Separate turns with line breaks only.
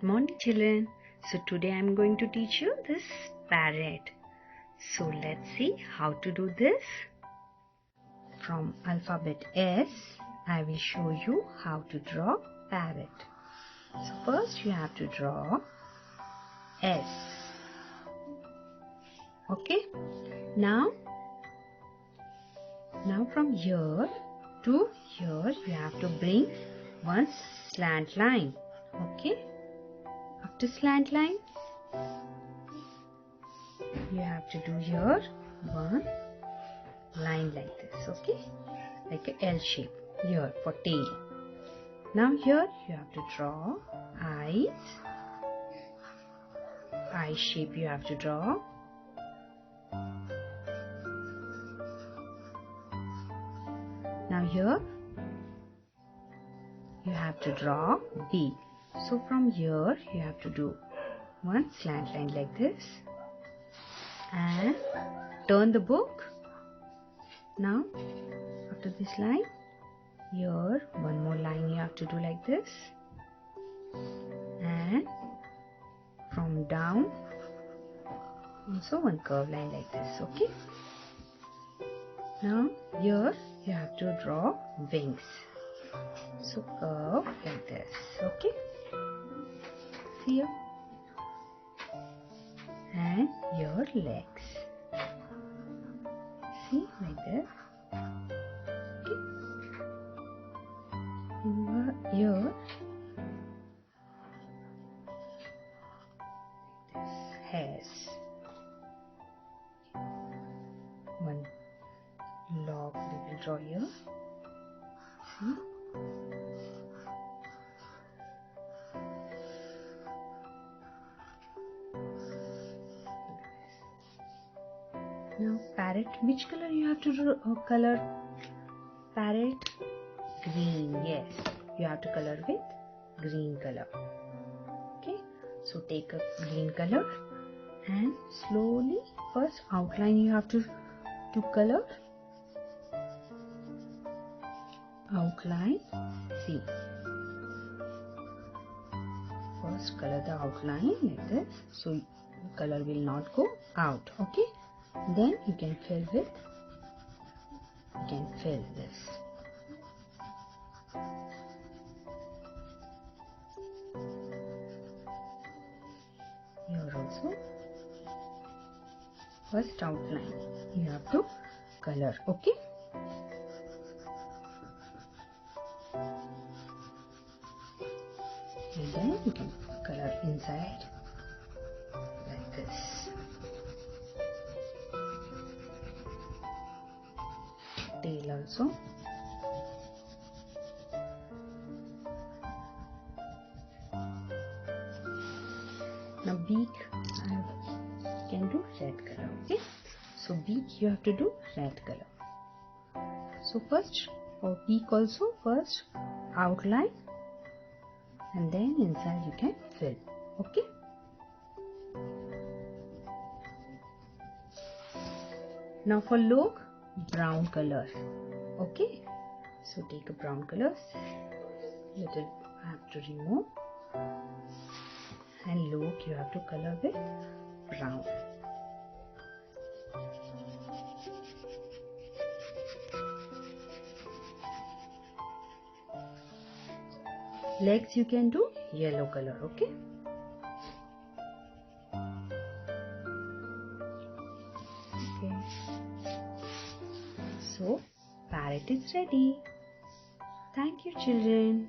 Good morning, children. So today I'm going to teach you this parrot. So let's see how to do this. From alphabet S, I will show you how to draw parrot. So first you have to draw S. Okay. Now from here to here you have to bring one slant line. Okay. After slant line, you have to do here one line like this, okay, like a L shape here for tail. Now here you have to draw eyes, eye shape you have to draw. Now here you have to draw beak. So from here you have to do one slant line like this and turn the book. Now after this line, here one more line you have to do like this, and from down also one curve line like this. Okay. Now here you have to draw wings. So curve like this. Okay. See here. And your legs. See, like this. Okay. Here, this hairs. One log we will draw here. See. Now parrot, which color you have to draw? Color parrot green. Yes, you have to color with green color. Okay, so take a green color and slowly first outline you have to color. Outline. See. First color the outline like this, so the color will not go out. Okay. Then you can fill this. Here also first outline you have to color. Okay. And then you can color inside like this. Tail also. Now beak I can do red color. Okay. So beak you have to do red color. So first for beak also first outline and then inside you can fill. Okay. Now for look, brown color. Okay. So take a brown color. Little I have to remove. And look you have to color with brown. Legs you can do yellow color. Okay. Okay. So parrot is ready. Thank you, children.